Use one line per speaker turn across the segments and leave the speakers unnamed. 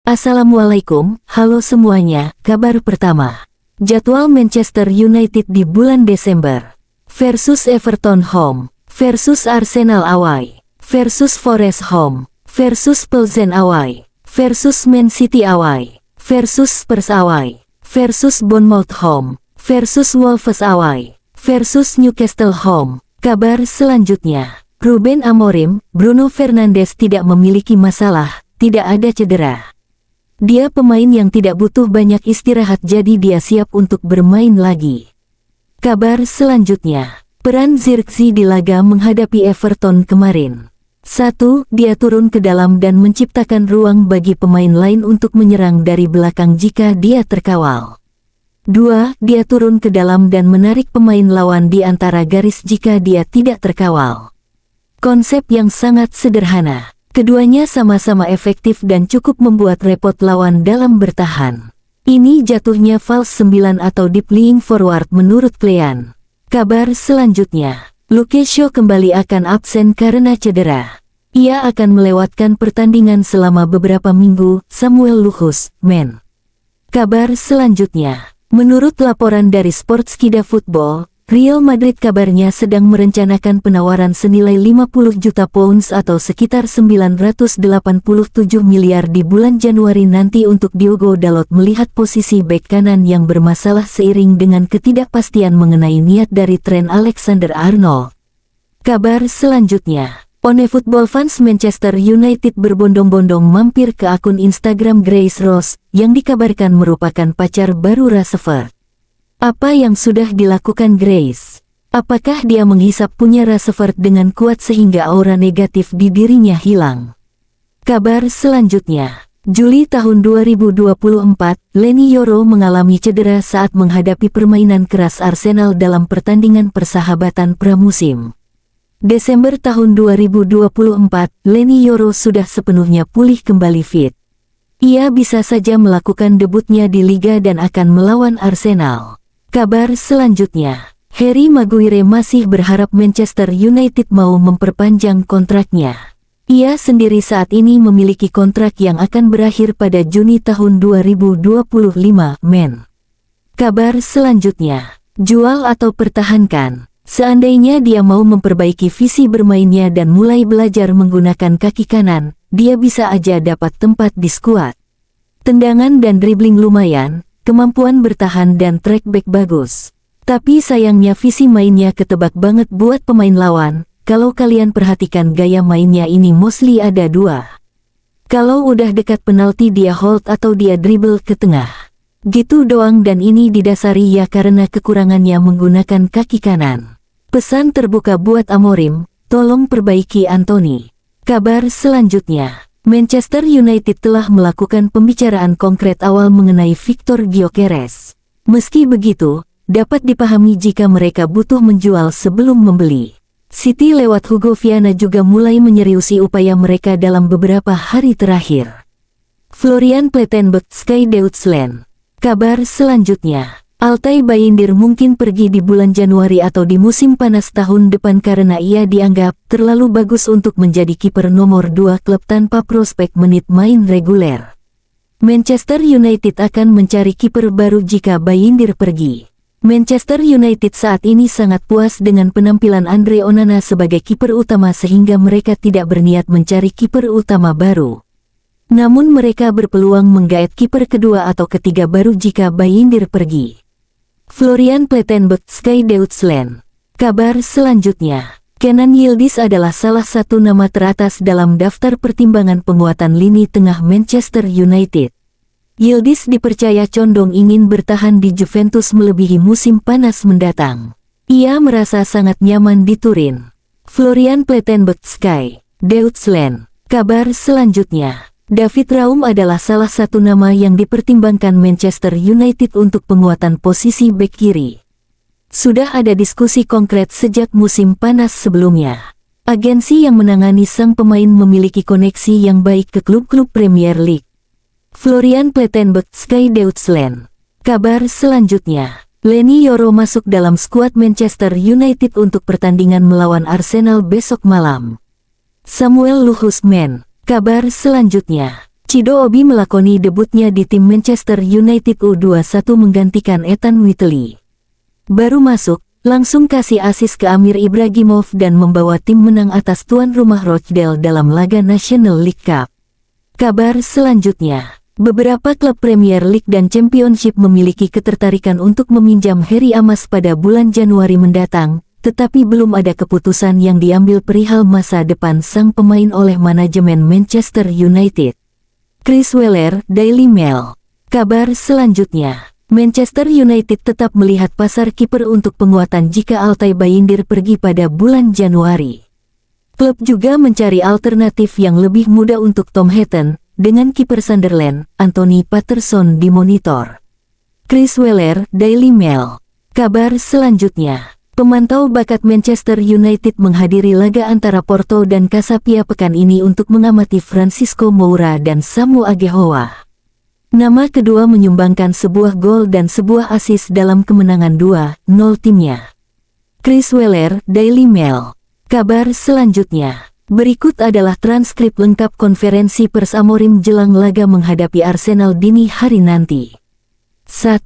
Assalamualaikum, halo semuanya. Kabar pertama, jadwal Manchester United di bulan Desember versus Everton home, versus Arsenal away, versus Forest home, versus Pilsen away, versus Man City away, versus Spurs away, versus Bournemouth home, versus Wolves away, versus Newcastle home. Kabar selanjutnya, Ruben Amorim, Bruno Fernandes tidak memiliki masalah, tidak ada cedera. Dia pemain yang tidak butuh banyak istirahat, jadi dia siap untuk bermain lagi. Kabar selanjutnya, peran Zirkzee di laga menghadapi Everton kemarin. 1. Dia turun ke dalam dan menciptakan ruang bagi pemain lain untuk menyerang dari belakang jika dia terkawal. 2. Dia turun ke dalam dan menarik pemain lawan di antara garis jika dia tidak terkawal. Konsep yang sangat sederhana. Keduanya sama-sama efektif dan cukup membuat repot lawan dalam bertahan. Ini jatuhnya false 9 atau deep lying forward menurut Klean. Kabar selanjutnya, Luke Shaw kembali akan absen karena cedera. Ia akan melewatkan pertandingan selama beberapa minggu. Samuel Luhus, men. Kabar selanjutnya, menurut laporan dari Sportskida Football, Real Madrid kabarnya sedang merencanakan penawaran senilai 50 juta pounds atau sekitar 987 miliar di bulan Januari nanti untuk Diogo Dalot melihat posisi bek kanan yang bermasalah seiring dengan ketidakpastian mengenai niat dari Trent Alexander-Arnold. Kabar selanjutnya, One Football fans Manchester United berbondong-bondong mampir ke akun Instagram Grace Rose, yang dikabarkan merupakan pacar baru Rashford. Apa yang sudah dilakukan Grace? Apakah dia menghisap punya Rashford dengan kuat sehingga aura negatif di dirinya hilang? Kabar selanjutnya, Juli tahun 2024, Leny Yoro mengalami cedera saat menghadapi permainan keras Arsenal dalam pertandingan persahabatan pramusim. Desember tahun 2024, Leny Yoro sudah sepenuhnya pulih kembali fit. Ia bisa saja melakukan debutnya di Liga dan akan melawan Arsenal. Kabar selanjutnya, Harry Maguire masih berharap Manchester United mau memperpanjang kontraknya. Ia sendiri saat ini memiliki kontrak yang akan berakhir pada Juni tahun 2025, men. Kabar selanjutnya, jual atau pertahankan. Seandainya dia mau memperbaiki visi bermainnya dan mulai belajar menggunakan kaki kanan, dia bisa aja dapat tempat di skuad. Tendangan dan dribbling lumayan, kemampuan bertahan dan track back bagus. Tapi sayangnya visi mainnya ketebak banget buat pemain lawan. Kalau kalian perhatikan gaya mainnya ini mostly ada dua. Kalau udah dekat penalti dia hold atau dia dribble ke tengah. Gitu doang dan ini didasari ya karena kekurangannya menggunakan kaki kanan. Pesan terbuka buat Amorim, tolong perbaiki Anthony. Kabar selanjutnya, Manchester United telah melakukan pembicaraan konkret awal mengenai Victor Gyökeres. Meski begitu, dapat dipahami jika mereka butuh menjual sebelum membeli. City lewat Hugo Viana juga mulai menyeriusi upaya mereka dalam beberapa hari terakhir. Florian Plettenberg, Sky Deutschland. Kabar selanjutnya, Altay Bayindir mungkin pergi di bulan Januari atau di musim panas tahun depan karena ia dianggap terlalu bagus untuk menjadi kiper nomor 2 klub tanpa prospek menit main reguler. Manchester United akan mencari kiper baru jika Bayindir pergi. Manchester United saat ini sangat puas dengan penampilan Andre Onana sebagai kiper utama sehingga mereka tidak berniat mencari kiper utama baru. Namun mereka berpeluang menggaet kiper kedua atau ketiga baru jika Bayindir pergi. Florian Plettenberg, Sky Deutschland. Kabar selanjutnya, Kenan Yildiz adalah salah satu nama teratas dalam daftar pertimbangan penguatan lini tengah Manchester United. Yildiz dipercaya condong ingin bertahan di Juventus melebihi musim panas mendatang. Ia merasa sangat nyaman di Turin. Florian Plettenberg, Sky Deutschland. Kabar selanjutnya, David Raum adalah salah satu nama yang dipertimbangkan Manchester United untuk penguatan posisi bek kiri. Sudah ada diskusi konkret sejak musim panas sebelumnya. Agensi yang menangani sang pemain memiliki koneksi yang baik ke klub-klub Premier League. Florian Plettenberg, Sky Deutschland. Kabar selanjutnya, Leny Yoro masuk dalam skuad Manchester United untuk pertandingan melawan Arsenal besok malam. Samuel Luhus, men. Kabar selanjutnya, Chido Obi melakoni debutnya di tim Manchester United U21 menggantikan Ethan Whitley. Baru masuk, langsung kasih asis ke Amir Ibrahimov dan membawa tim menang atas tuan rumah Rochdale dalam laga National League Cup. Kabar selanjutnya, beberapa klub Premier League dan Championship memiliki ketertarikan untuk meminjam Harry Amas pada bulan Januari mendatang, tetapi belum ada keputusan yang diambil perihal masa depan sang pemain oleh manajemen Manchester United. Chris Weller, Daily Mail. Kabar selanjutnya, Manchester United tetap melihat pasar kiper untuk penguatan jika Altay Bayindir pergi pada bulan Januari. Klub juga mencari alternatif yang lebih mudah untuk Tom Heaton, dengan kiper Sunderland, Anthony Patterson dimonitor. Chris Weller, Daily Mail. Kabar selanjutnya, pemantau bakat Manchester United menghadiri laga antara Porto dan Casapia pekan ini untuk mengamati Francisco Moura dan Samu Agehoa. Nama kedua menyumbangkan sebuah gol dan sebuah assist dalam kemenangan 2-0 timnya. Chris Weller, Daily Mail. Kabar selanjutnya, berikut adalah transkrip lengkap konferensi pers Amorim jelang laga menghadapi Arsenal dini hari nanti. 1.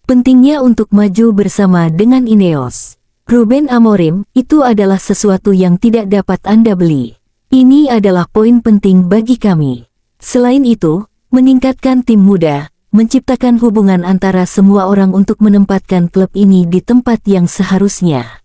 Pentingnya untuk maju bersama dengan Ineos. Ruben Amorim, itu adalah sesuatu yang tidak dapat Anda beli. Ini adalah poin penting bagi kami. Selain itu, meningkatkan tim muda, menciptakan hubungan antara semua orang untuk menempatkan klub ini di tempat yang seharusnya.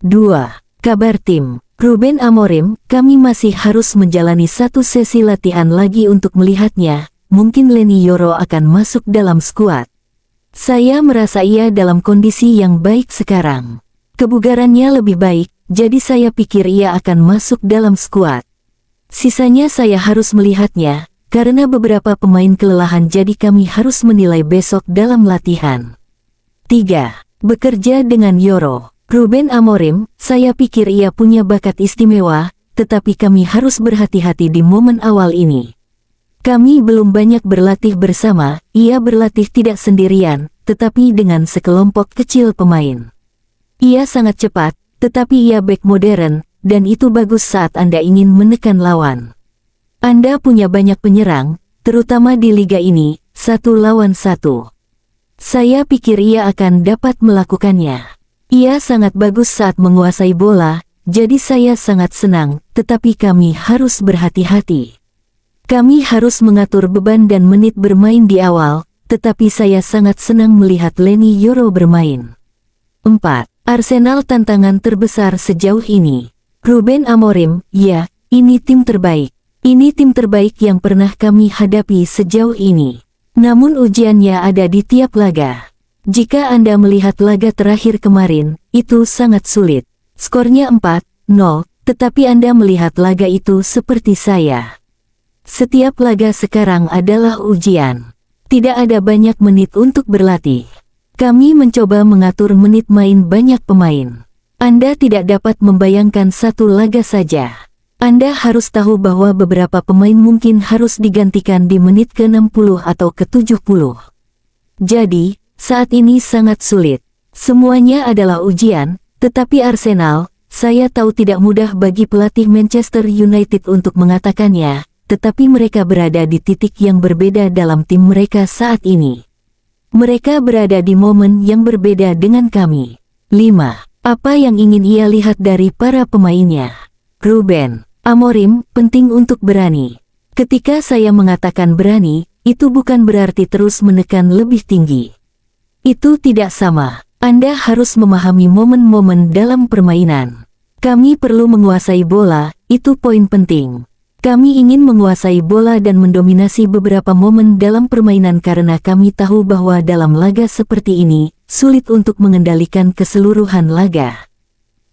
2. Kabar tim. Ruben Amorim, kami masih harus menjalani satu sesi latihan lagi untuk melihatnya, mungkin Leny Yoro akan masuk dalam skuad. Saya merasa ia dalam kondisi yang baik sekarang. Kebugarannya lebih baik, jadi saya pikir ia akan masuk dalam skuad. Sisanya saya harus melihatnya, karena beberapa pemain kelelahan jadi kami harus menilai besok dalam latihan. 3. Bekerja dengan Yoro. Ruben Amorim, saya pikir ia punya bakat istimewa, tetapi kami harus berhati-hati di momen awal ini. Kami belum banyak berlatih bersama, ia berlatih tidak sendirian, tetapi dengan sekelompok kecil pemain. Ia sangat cepat, tetapi ia back modern, dan itu bagus saat Anda ingin menekan lawan. Anda punya banyak penyerang, terutama di liga ini, 1-1. Saya pikir ia akan dapat melakukannya. Ia sangat bagus saat menguasai bola, jadi saya sangat senang, tetapi kami harus berhati-hati. Kami harus mengatur beban dan menit bermain di awal, tetapi saya sangat senang melihat Leny Yoro bermain. 4. Arsenal tantangan terbesar sejauh ini. Ruben Amorim, ya, ini tim terbaik. Ini tim terbaik yang pernah kami hadapi sejauh ini. Namun ujiannya ada di tiap laga. Jika Anda melihat laga terakhir kemarin, itu sangat sulit. Skornya 4-0, tetapi Anda melihat laga itu seperti saya. Setiap laga sekarang adalah ujian. Tidak ada banyak menit untuk berlatih. Kami mencoba mengatur menit main banyak pemain. Anda tidak dapat membayangkan satu laga saja. Anda harus tahu bahwa beberapa pemain mungkin harus digantikan di menit ke-60 atau ke-70. Jadi, saat ini sangat sulit. Semuanya adalah ujian, tetapi Arsenal, saya tahu tidak mudah bagi pelatih Manchester United untuk mengatakannya, tetapi mereka berada di titik yang berbeda dalam tim mereka saat ini. Mereka berada di momen yang berbeda dengan kami. 5. Apa yang ingin ia lihat dari para pemainnya? Ruben Amorim, penting untuk berani. Ketika saya mengatakan berani, itu bukan berarti terus menekan lebih tinggi. Itu tidak sama. Anda harus memahami momen-momen dalam permainan. Kami perlu menguasai bola, itu poin penting. Kami ingin menguasai bola dan mendominasi beberapa momen dalam permainan karena kami tahu bahwa dalam laga seperti ini, sulit untuk mengendalikan keseluruhan laga.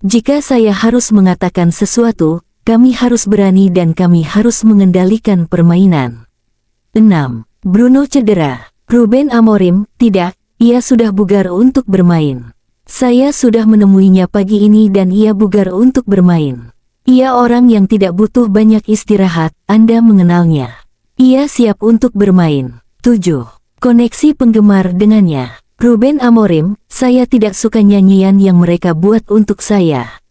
Jika saya harus mengatakan sesuatu, kami harus berani dan kami harus mengendalikan permainan. 6. Bruno cedera. Ruben Amorim, tidak, ia sudah bugar untuk bermain. Saya sudah menemuinya pagi ini dan ia bugar untuk bermain. Ia orang yang tidak butuh banyak istirahat, Anda mengenalnya. Ia siap untuk bermain. 7. Koneksi penggemar dengannya. Ruben Amorim, saya tidak suka nyanyian yang mereka buat untuk saya.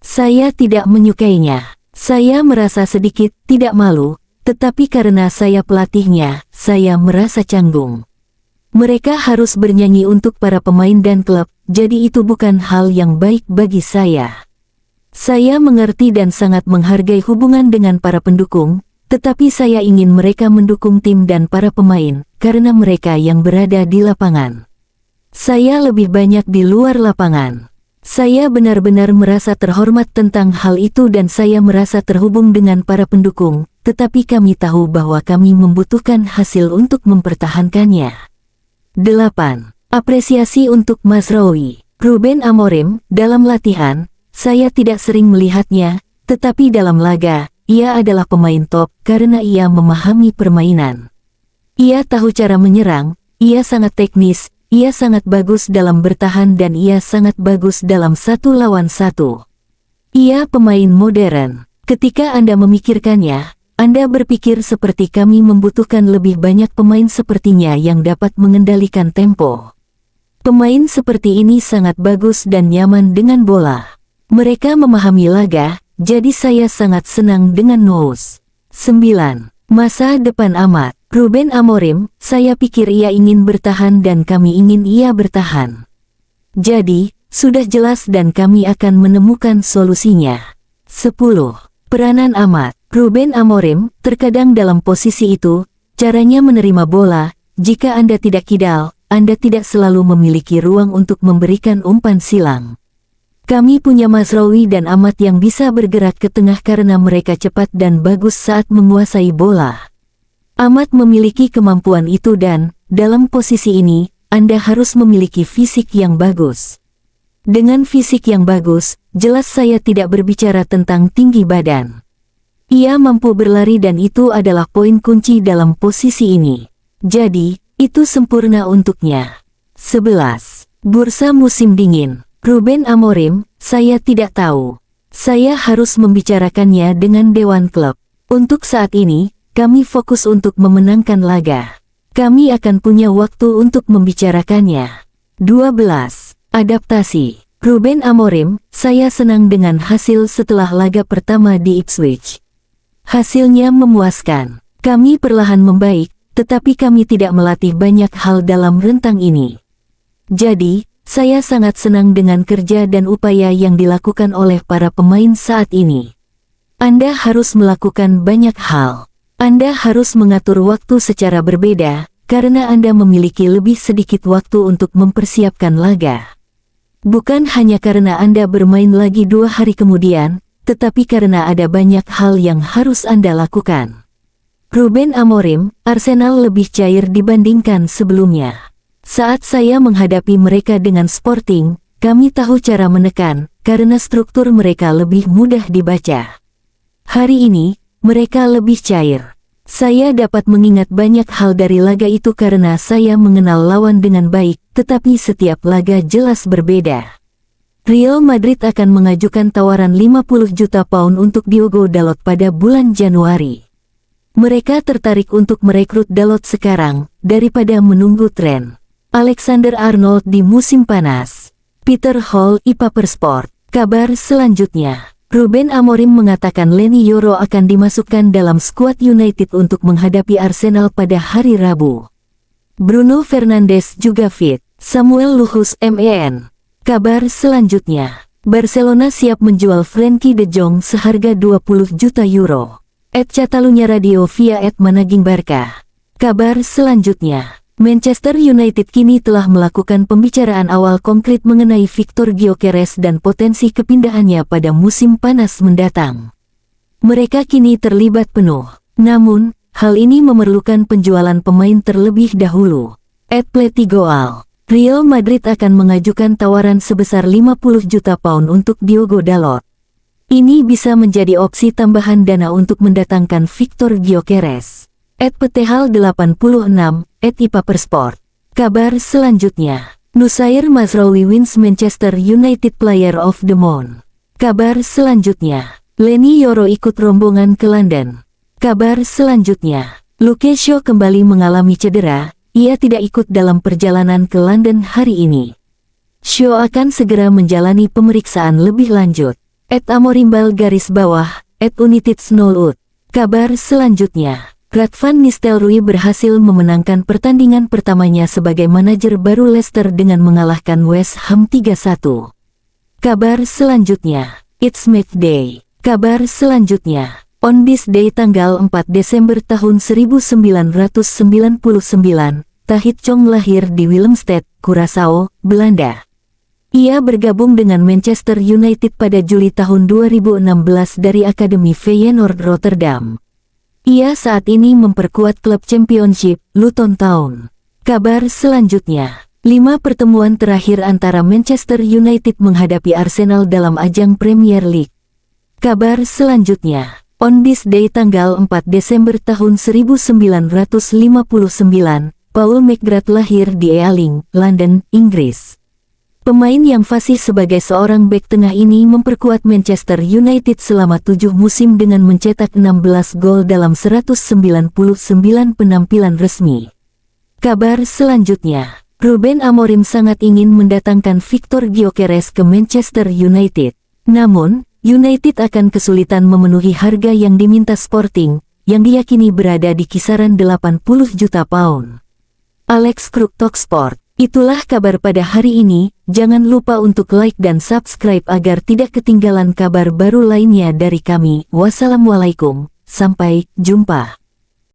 Saya tidak menyukainya. Saya merasa sedikit tidak malu, tetapi karena saya pelatihnya, saya merasa canggung. Mereka harus bernyanyi untuk para pemain dan klub, jadi itu bukan hal yang baik bagi saya. Saya mengerti dan sangat menghargai hubungan dengan para pendukung, tetapi saya ingin mereka mendukung tim dan para pemain, karena mereka yang berada di lapangan. Saya lebih banyak di luar lapangan. Saya benar-benar merasa terhormat tentang hal itu dan saya merasa terhubung dengan para pendukung, tetapi kami tahu bahwa kami membutuhkan hasil untuk mempertahankannya. 8. Apresiasi untuk Mazraoui. Ruben Amorim, dalam latihan, saya tidak sering melihatnya, tetapi dalam laga, ia adalah pemain top karena ia memahami permainan. Ia tahu cara menyerang, ia sangat teknis, ia sangat bagus dalam bertahan dan ia sangat bagus dalam 1 lawan 1. Ia pemain modern. Ketika Anda memikirkannya, Anda berpikir seperti kami membutuhkan lebih banyak pemain sepertinya yang dapat mengendalikan tempo. Pemain seperti ini sangat bagus dan nyaman dengan bola. Mereka memahami laga, jadi saya sangat senang dengan Nous. 9. Masa depan Ahmad. Ruben Amorim, saya pikir ia ingin bertahan dan kami ingin ia bertahan. Jadi, sudah jelas dan kami akan menemukan solusinya. 10. Peranan Ahmad. Ruben Amorim, terkadang dalam posisi itu, caranya menerima bola, jika Anda tidak kidal, Anda tidak selalu memiliki ruang untuk memberikan umpan silang. Kami punya Mazraoui dan Ahmad yang bisa bergerak ke tengah karena mereka cepat dan bagus saat menguasai bola. Ahmad memiliki kemampuan itu dan, dalam posisi ini, Anda harus memiliki fisik yang bagus. Dengan fisik yang bagus, jelas saya tidak berbicara tentang tinggi badan. Ia mampu berlari dan itu adalah poin kunci dalam posisi ini. Jadi, itu sempurna untuknya. 11. Bursa musim dingin. Ruben Amorim, saya tidak tahu. Saya harus membicarakannya dengan Dewan Klub. Untuk saat ini, kami fokus untuk memenangkan laga. Kami akan punya waktu untuk membicarakannya. 12. Adaptasi. Ruben Amorim, saya senang dengan hasil setelah laga pertama di Ipswich. Hasilnya memuaskan. Kami perlahan membaik, tetapi kami tidak melatih banyak hal dalam rentang ini. Jadi, saya sangat senang dengan kerja dan upaya yang dilakukan oleh para pemain saat ini. Anda harus melakukan banyak hal. Anda harus mengatur waktu secara berbeda, karena Anda memiliki lebih sedikit waktu untuk mempersiapkan laga. Bukan hanya karena Anda bermain lagi 2 hari kemudian, tetapi karena ada banyak hal yang harus Anda lakukan. Ruben Amorim, Arsenal lebih cair dibandingkan sebelumnya. Saat saya menghadapi mereka dengan Sporting, kami tahu cara menekan, karena struktur mereka lebih mudah dibaca. Hari ini, mereka lebih cair. Saya dapat mengingat banyak hal dari laga itu karena saya mengenal lawan dengan baik, tetapi setiap laga jelas berbeda. Real Madrid akan mengajukan tawaran 50 juta pound untuk Diogo Dalot pada bulan Januari. Mereka tertarik untuk merekrut Dalot sekarang, daripada menunggu tren Alexander-Arnold di musim panas. Peter Hall, Papersport. Kabar selanjutnya. Ruben Amorim mengatakan Leny Yoro akan dimasukkan dalam skuad United untuk menghadapi Arsenal pada hari Rabu. Bruno Fernandes juga fit. Samuel Luhus MEN. Kabar selanjutnya. Barcelona siap menjual Frenkie de Jong seharga 20 juta euro. Catalunya Radio via Managing Barca. Kabar selanjutnya. Manchester United kini telah melakukan pembicaraan awal konkret mengenai Victor Gyökeres dan potensi kepindahannya pada musim panas mendatang. Mereka kini terlibat penuh. Namun, hal ini memerlukan penjualan pemain terlebih dahulu. @Pletigoal. Real Madrid akan mengajukan tawaran sebesar 50 juta pound untuk Diogo Dalot. Ini bisa menjadi opsi tambahan dana untuk mendatangkan Victor Gyökeres. @Petehal 86, @Papersport. Kabar selanjutnya. Nusair Mazraoui wins Manchester United Player of the Month. Kabar selanjutnya. Leny Yoro ikut rombongan ke London. Kabar selanjutnya. Luke Shaw kembali mengalami cedera. Ia tidak ikut dalam perjalanan ke London hari ini. Shaw akan segera menjalani pemeriksaan lebih lanjut. @Amorimbal_, @United Snowwood. Kabar selanjutnya, Radvan Nistelrooy berhasil memenangkan pertandingan pertamanya sebagai manajer baru Leicester dengan mengalahkan West Ham 3-1. Kabar selanjutnya, It's Match Day. Kabar selanjutnya, on this day tanggal 4 Desember tahun 1999, Tahith Chong lahir di Willemstad, Curaçao, Belanda. Ia bergabung dengan Manchester United pada Juli tahun 2016 dari Akademi Feyenoord Rotterdam. Ia saat ini memperkuat klub Championship, Luton Town. Kabar selanjutnya, 5 pertemuan terakhir antara Manchester United menghadapi Arsenal dalam ajang Premier League. Kabar selanjutnya, on this day tanggal 4 Desember tahun 1959, Paul McGrath lahir di Ealing, London, Inggris. Pemain yang fasih sebagai seorang bek tengah ini memperkuat Manchester United selama 7 musim dengan mencetak 16 gol dalam 199 penampilan resmi. Kabar selanjutnya, Ruben Amorim sangat ingin mendatangkan Victor Gyökeres ke Manchester United. Namun, United akan kesulitan memenuhi harga yang diminta Sporting, yang diyakini berada di kisaran 80 juta pound. Alex Kruk Talksport. Itulah kabar pada hari ini, jangan lupa untuk like dan subscribe agar tidak ketinggalan kabar baru lainnya dari kami. Wassalamualaikum, sampai jumpa.